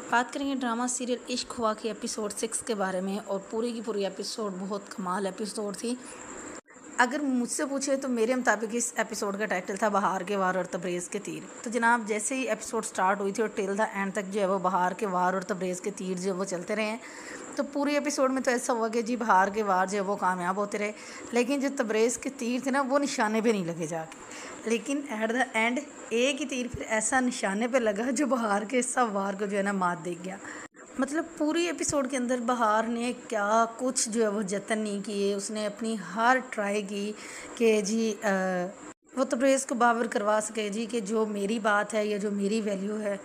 बात करेंगे drama serial इश्क हुआ के एपिसोड 6 के बारे में। और पूरी की पूरी एपिसोड बहुत कमाल एपिसोड थी। अगर मुझसे पूछे तो मेरे मुताबिक इस एपिसोड का टाइटल था बहार के वार और तबरेज़ के तीर। तो जनाब जैसे ही एपिसोड स्टार्ट हुई थी और टिल द एंड तक जो है वो बहार के वार और तबरेज़ के तीर जो वो चलते रहे हैं। तो पूरी एपिसोड में तो ऐसा हुआ कि जी बहार के वार जो है वो कामयाब होते रहे, लेकिन जो तबरेज़ के तीर थे ना वो निशाने पे नहीं लगे जाके। लेकिन एट द एंड एक ही तीर फिर ऐसा निशाने पे लगा जो बहार के सब वार को जो है ना मात दे गया। मतलब पूरी एपिसोड के अंदर बहार ने क्या कुछ जो है वो जतन नहीं किए, उसने अपनी हर ट्राई की कि जी वो तबरेज़ को बावर करवा सके जी कि जो मेरी बात है या जो मेरी वैल्यू है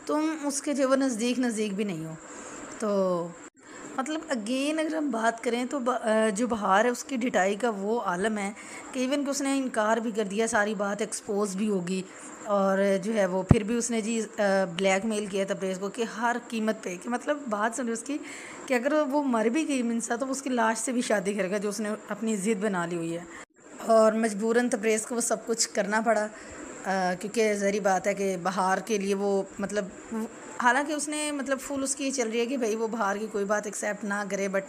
तुम उसके जो वो नज़दीक भी नहीं हो। तो मतलब अगेन अगर हम बात करें तो जो बहार है उसकी ढिठाई का वो आलम है कि इवन कि उसने इनकार भी कर दिया, सारी बात एक्सपोज भी होगी। और जो है वो फिर भी उसने जी ब्लैकमेल किया तबरेज़ को कि हर कीमत पे, कि मतलब बात सुनी उसकी कि अगर वो मर भी गई मिनसा तो उसकी लाश से भी शादी करेगा जो उसने अपनी ज़िद बना ली हुई है। और मजबूरन तबरेज़ को वो सब कुछ करना पड़ा क्योंकि ज़ाहिर बात है कि बहार के लिए वो मतलब हालांकि उसने मतलब फुल उसकी ये चल रही है कि भाई वो बहार की कोई बात एक्सेप्ट ना करे, बट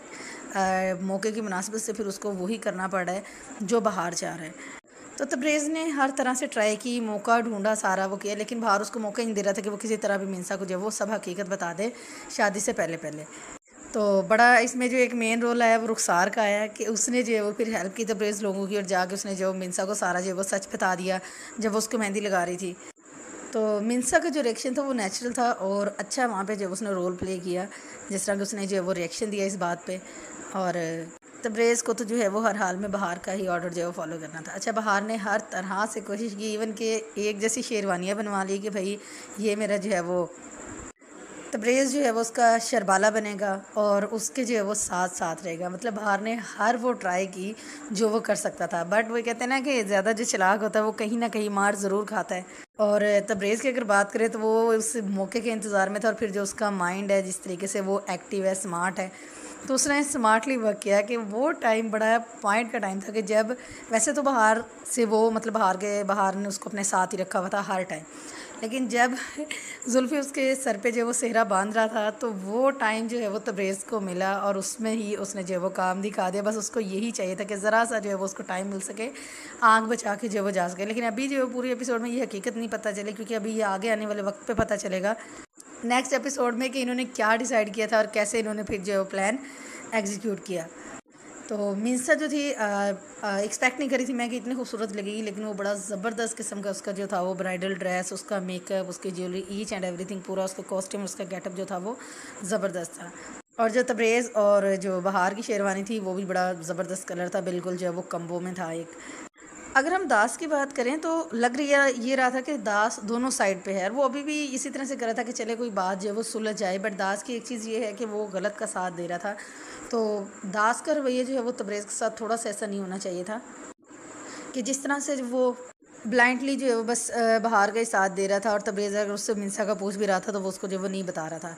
मौके की मुनासिबत से फिर उसको वही करना पड़ रहा है जो बहार चाह रहा है। तो तबरेज़ ने हर तरह से ट्राई की, मौका ढूंढा, सारा वो किया, लेकिन बहार उसको मौका ही नहीं दे रहा था कि वो किसी तरह भी मिनसा को जो है वो सब हकीकत बता दे शादी से पहले पहले। तो बड़ा इसमें जो एक मेन रोल आया वो रुखसार का आया कि उसने जो है वो फिर हेल्प की तबरेज़ लोगों की और जाके उसने जो मिनसा को सारा जो है वो सच बता दिया जब वो उसको मेहंदी लगा रही थी। तो मिनसा का जो रिएक्शन था वो नेचुरल था और अच्छा वहाँ पे जब उसने रोल प्ले किया जिस तरह कि उसने जो है वो रिएक्शन दिया इस बात पे। और तबरेज़ को तो जो है वो हर हाल में बहार का ही ऑर्डर जो है वो फॉलो करना था। अच्छा बहार ने हर तरह से कोशिश की, इवन कि एक जैसी शेरवानियाँ बनवा ली कि भाई ये मेरा जो है वो तबरेज़ जो है वो उसका शरबाला बनेगा और उसके जो है वो साथ साथ रहेगा। मतलब बहार ने हर वो ट्राई की जो वो कर सकता था, बट वो कहते हैं ना कि ज़्यादा जो चालाक होता है वो कहीं ना कहीं मार ज़रूर खाता है। और तबरेज़ की अगर बात करें तो वो उस मौके के इंतज़ार में था और फिर जो उसका माइंड है जिस तरीके से वो एक्टिव है, स्मार्ट है, तो उसने स्मार्टली वर्क किया कि वो टाइम बड़ा पॉइंट का टाइम था कि जब वैसे तो बहार से वो मतलब बहार ने उसको अपने साथ ही रखा हुआ था हर टाइम, लेकिन जब जुल्फ़ी उसके सर पे जो वो सेहरा बांध रहा था तो वो टाइम जो है वो तबरेज़ को मिला और उसमें ही उसने जो है वो काम दिखा दिया। बस उसको यही चाहिए था कि ज़रा सा जो है वो उसको टाइम मिल सके, आँख बचा के जो है वो जा सके। लेकिन अभी जो है पूरी एपिसोड में ये हकीकत नहीं पता चली, क्योंकि अभी ये आगे आने वाले वक्त पे पता चलेगा नेक्स्ट एपिसोड में कि इन्होंने क्या डिसाइड किया था और कैसे इन्होंने फिर जो है वो प्लान एग्जीक्यूट किया। तो मिनसा जो थी एक्सपेक्ट नहीं करी थी मैं कि इतनी खूबसूरत लगेगी, लेकिन वो बड़ा ज़बरदस्त किस्म का उसका जो था वो ब्राइडल ड्रेस, उसका मेकअप, उसकी ज्वेलरी, ईच एंड एवरीथिंग, पूरा उसका कॉस्ट्यूम, उसका गेटअप जो था वो ज़बरदस्त था। और जो तबरेज़ और जो बहार की शेरवानी थी वो भी बड़ा ज़बरदस्त कलर था, बिल्कुल जो है वो कम्बो में था एक। अगर हम दास की बात करें तो लग रही है ये रहा था कि दास दोनों साइड पे है और वो अभी भी इसी तरह से कर रहा था कि चले कोई बात जो है वो सुलझ जाए, बट दास की एक चीज़ ये है कि वो गलत का साथ दे रहा था। तो दास का रवैया जो है वो तबरेज़ के साथ थोड़ा सा ऐसा नहीं होना चाहिए था कि जिस तरह से वो ब्लाइंडली जो है वो बस बहार का ही साथ दे रहा था और तबरेज़ अगर उससे मिनसा का पूछ भी रहा था तो वो उसको जो वो नहीं बता रहा था।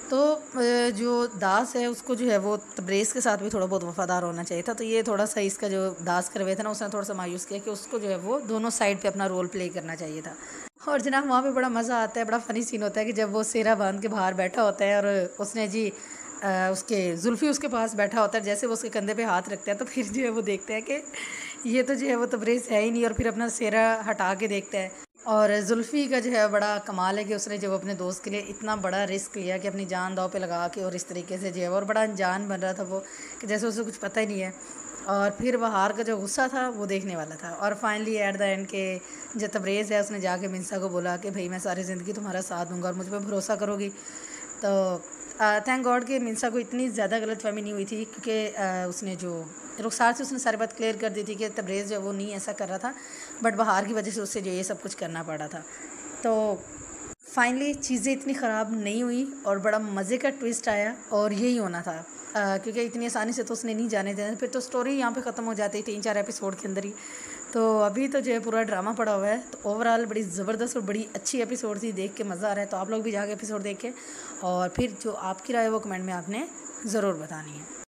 तो जो दास है उसको जो है वो तबरेज़ के साथ भी थोड़ा बहुत वफ़ादार होना चाहिए था। तो ये थोड़ा सा इसका जो दास का रवैया था ना उसने थोड़ा सा मायूस किया कि उसको जो है वो दोनों साइड पे अपना रोल प्ले करना चाहिए था। और जनाब वहाँ पे बड़ा मज़ा आता है, बड़ा फ़नी सीन होता है कि जब वो सेहरा बांध के बाहर बैठा होता है और उसने जी उसके जुल्फ़ी उसके पास बैठा होता है, जैसे वो उसके कंधे पे हाथ रखता है तो फिर जो है वो देखते हैं कि ये तो जो है वो तबरेज़ है ही नहीं, और फिर अपना सेहरा हटा के देखता है। और जुल्फ़ी का जो है बड़ा कमाल है कि उसने जो अपने दोस्त के लिए इतना बड़ा रिस्क लिया कि अपनी जान दाँव पे लगा के और इस तरीके से जो है और बड़ा अनजान बन रहा था वो कि जैसे उसे कुछ पता ही नहीं है। और फिर बहार का जो गुस्सा था वो देखने वाला था। और फाइनली एट द एंड के जो तबरेज़ है उसने जाके मिनसा को बोला कि भाई मैं सारी ज़िंदगी तुम्हारा साथ दूंगा और मुझ पर भरोसा करोगी। तो थैंक गॉड कि मिनसा को इतनी ज़्यादा गलतफ़हमी नहीं हुई थी, क्योंकि उसने जो रुखसार से उसने सारी बात क्लियर कर दी थी कि तबरेज़ जो वो नहीं ऐसा कर रहा था, बट बहार की वजह से उससे जो ये सब कुछ करना पड़ा था। तो फाइनली चीज़ें इतनी ख़राब नहीं हुई और बड़ा मज़े का ट्विस्ट आया और यही होना था, क्योंकि इतनी आसानी से तो उसने नहीं जाने देना, फिर तो स्टोरी यहाँ पे ख़त्म हो जाती 3-4 एपिसोड के अंदर ही। तो अभी तो जो है पूरा ड्रामा पड़ा हुआ है। तो ओवरऑल बड़ी ज़बरदस्त और बड़ी अच्छी एपिसोड थी, देख के मज़ा आ रहा है। तो आप लोग भी जाके एपिसोड देखें और फिर जो आपकी राय है वो कमेंट में आपने ज़रूर बतानी है।